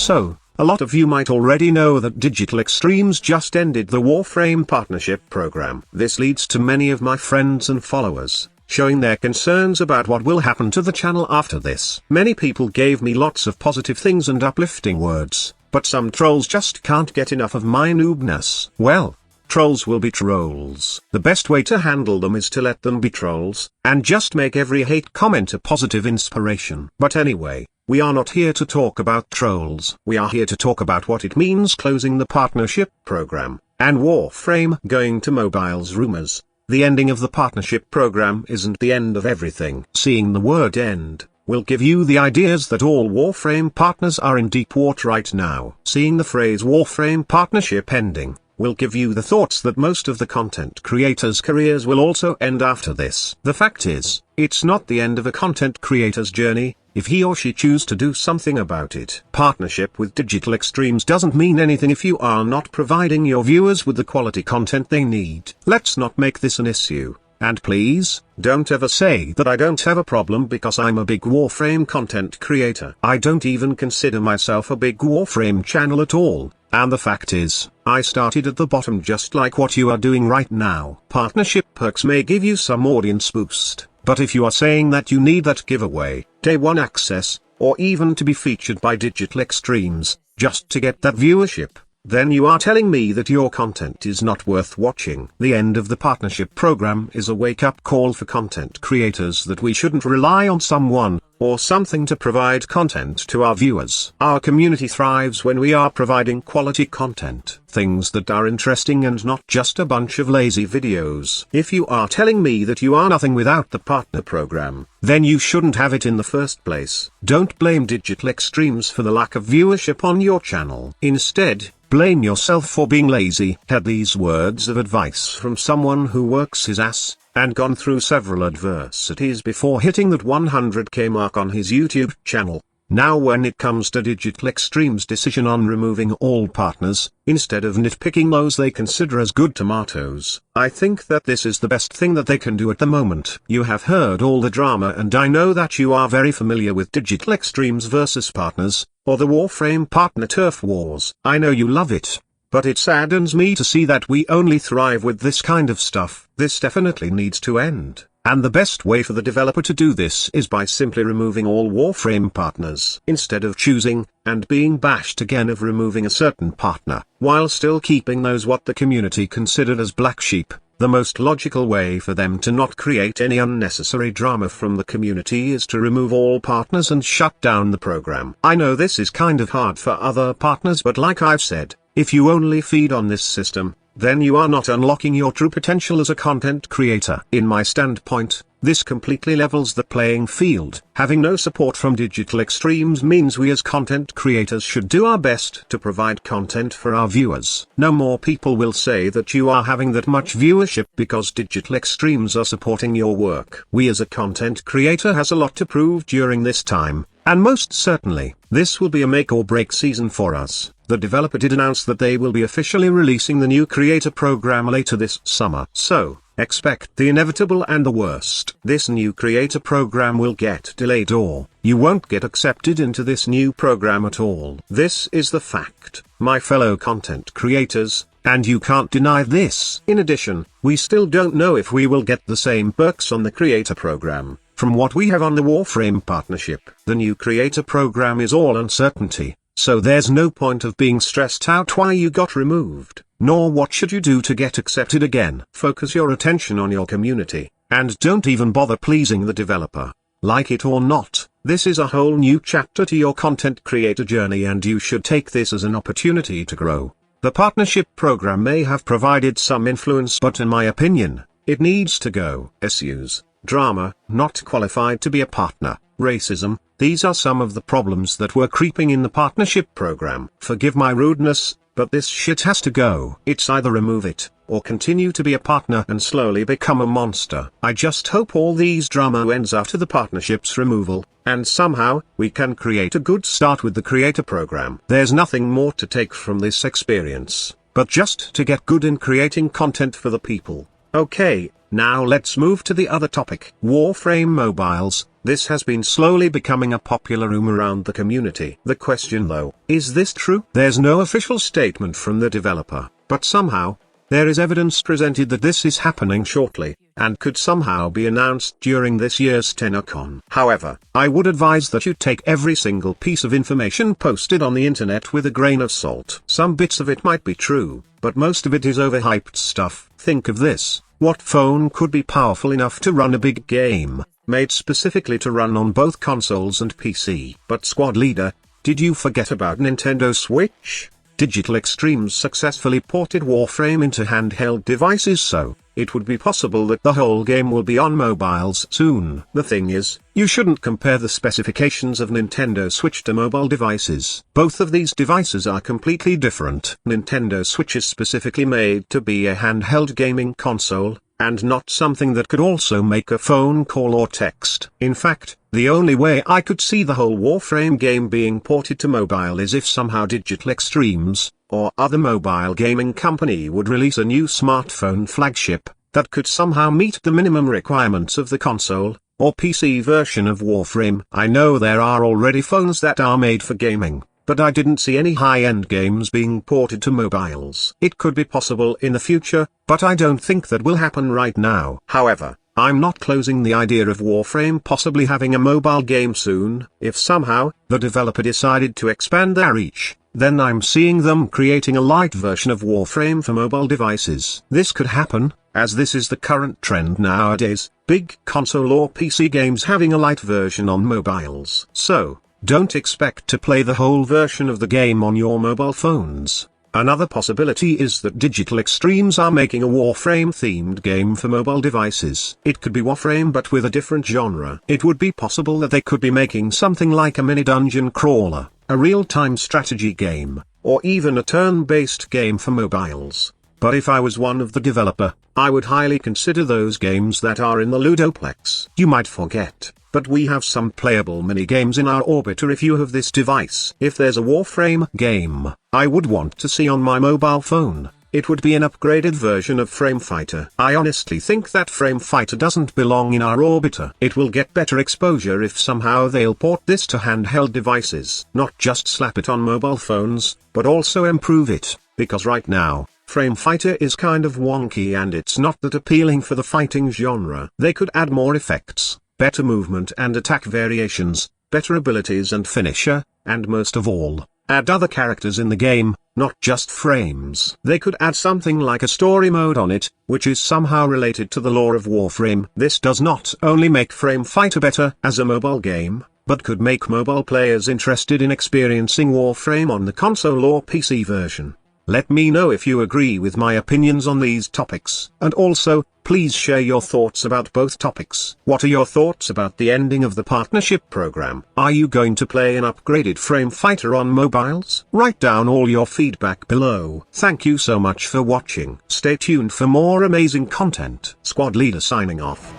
So, a lot of you might already know that Digital Extremes just ended the Warframe partnership program. This leads to many of my friends and followers showing their concerns about what will happen to the channel after this. Many people gave me lots of positive things and uplifting words, but some trolls just can't get enough of my noobness. Well, trolls will be trolls. The best way to handle them is to let them be trolls, and just make every hate comment a positive inspiration. But anyway, we are not here to talk about trolls. We are here to talk about what it means closing the partnership program, and Warframe going to mobiles rumors. The ending of the partnership program isn't the end of everything. Seeing the word end will give you the ideas that all Warframe partners are in deep water right now. Seeing the phrase Warframe partnership ending will give you the thoughts that most of the content creators' careers will also end after this. The fact is, it's not the end of a content creator's journey, if he or she choose to do something about it. Partnership with Digital Extremes doesn't mean anything if you are not providing your viewers with the quality content they need. Let's not make this an issue. And please, don't ever say that I don't have a problem because I'm a big Warframe content creator. I don't even consider myself a big Warframe channel at all, and the fact is, I started at the bottom just like what you are doing right now. Partnership perks may give you some audience boost, but if you are saying that you need that giveaway, day one access, or even to be featured by Digital Extremes, just to get that viewership, then you are telling me that your content is not worth watching. The end of the partnership program is a wake-up call for content creators that we shouldn't rely on someone or something to provide content to our viewers. Our community thrives when we are providing quality content, things that are interesting and not just a bunch of lazy videos. If you are telling me that you are nothing without the partner program, then you shouldn't have it in the first place. Don't blame Digital Extremes for the lack of viewership on your channel. Instead, blame yourself for being lazy. Had these words of advice from someone who works his ass and gone through several adversities before hitting that 100k mark on his YouTube channel. Now when it comes to Digital Extremes' decision on removing all partners, instead of nitpicking those they consider as good tomatoes, I think that this is the best thing that they can do at the moment. You have heard all the drama and I know that you are very familiar with Digital Extremes versus partners, or the Warframe partner turf wars. I know you love it, but it saddens me to see that we only thrive with this kind of stuff. This definitely needs to end. And the best way for the developer to do this is by simply removing all Warframe partners. Instead of choosing, and being bashed again of removing a certain partner, while still keeping those what the community considered as black sheep, the most logical way for them to not create any unnecessary drama from the community is to remove all partners and shut down the program. I know this is kind of hard for other partners, but like I've said, if you only feed on this system, then you are not unlocking your true potential as a content creator. In my standpoint, this completely levels the playing field. Having no support from Digital Extremes means we as content creators should do our best to provide content for our viewers. No more people will say that you are having that much viewership because Digital Extremes are supporting your work. We as a content creator has a lot to prove during this time, and most certainly, this will be a make or break season for us. The developer did announce that they will be officially releasing the new creator program later this summer. So, expect the inevitable and the worst. This new creator program will get delayed or you won't get accepted into this new program at all. This is the fact, my fellow content creators, and you can't deny this. In addition, we still don't know if we will get the same perks on the creator program from what we have on the Warframe partnership. The new creator program is all uncertainty. So there's no point of being stressed out why you got removed, nor what should you do to get accepted again. Focus your attention on your community, and don't even bother pleasing the developer. Like it or not, this is a whole new chapter to your content creator journey and you should take this as an opportunity to grow. The partnership program may have provided some influence, but in my opinion, it needs to go. Issues, drama, not qualified to be a partner, racism, these are some of the problems that were creeping in the partnership program. Forgive my rudeness, but this shit has to go. It's either remove it, or continue to be a partner and slowly become a monster. I just hope all these drama ends after the partnership's removal, and somehow, we can create a good start with the creator program. There's nothing more to take from this experience, but just to get good in creating content for the people. Okay, now let's move to the other topic. Warframe mobiles. This has been slowly becoming a popular rumor around the community. The question though, is this true? There's no official statement from the developer, but somehow, there is evidence presented that this is happening shortly, and could somehow be announced during this year's TennoCon. However, I would advise that you take every single piece of information posted on the internet with a grain of salt. Some bits of it might be true, but most of it is overhyped stuff. Think of this: what phone could be powerful enough to run a big game, made specifically to run on both consoles and PC? But squad leader, did you forget about Nintendo Switch? Digital Extremes successfully ported Warframe into handheld devices, so it would be possible that the whole game will be on mobiles soon. The thing is, you shouldn't compare the specifications of Nintendo Switch to mobile devices. Both of these devices are completely different. Nintendo Switch is specifically made to be a handheld gaming console, and not something that could also make a phone call or text. In fact, the only way I could see the whole Warframe game being ported to mobile is if somehow Digital Extremes, or other mobile gaming company, would release a new smartphone flagship that could somehow meet the minimum requirements of the console or PC version of Warframe. I know there are already phones that are made for gaming, but I didn't see any high-end games being ported to mobiles. It could be possible in the future, but I don't think that will happen right now. However, I'm not closing the idea of Warframe possibly having a mobile game soon. If somehow, the developer decided to expand their reach, then I'm seeing them creating a light version of Warframe for mobile devices. This could happen, as this is the current trend nowadays, big console or PC games having a light version on mobiles. So, don't expect to play the whole version of the game on your mobile phones. Another possibility is that Digital Extremes are making a Warframe-themed game for mobile devices. It could be Warframe but with a different genre. It would be possible that they could be making something like a mini dungeon crawler, a real-time strategy game, or even a turn-based game for mobiles. But if I was one of the developer, I would highly consider those games that are in the Ludoplex. You might forget, but we have some playable mini-games in our orbiter if you have this device. If there's a Warframe game I would want to see on my mobile phone, it would be an upgraded version of Frame Fighter. I honestly think that Frame Fighter doesn't belong in our orbiter. It will get better exposure if somehow they'll port this to handheld devices. Not just slap it on mobile phones, but also improve it, because right now, Frame Fighter is kind of wonky and it's not that appealing for the fighting genre. They could add more effects, better movement and attack variations, better abilities and finisher, and most of all, add other characters in the game, not just frames. They could add something like a story mode on it, which is somehow related to the lore of Warframe. This does not only make Frame Fighter better as a mobile game, but could make mobile players interested in experiencing Warframe on the console or PC version. Let me know if you agree with my opinions on these topics. And also, please share your thoughts about both topics. What are your thoughts about the ending of the partnership program? Are you going to play an upgraded Frame Fighter on mobiles? Write down all your feedback below. Thank you so much for watching. Stay tuned for more amazing content. Squad Leader signing off.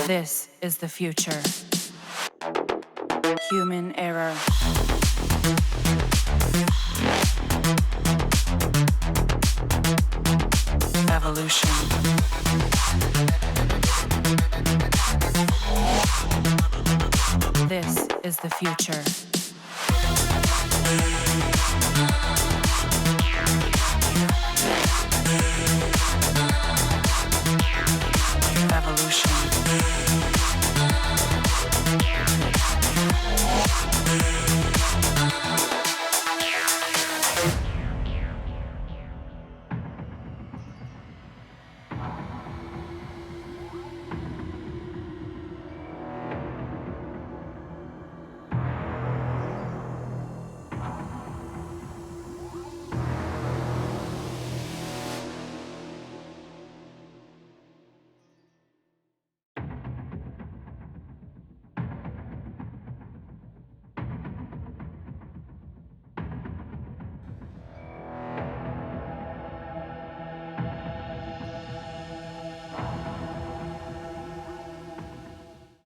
This is the future. Human error. Evolution. This is the future.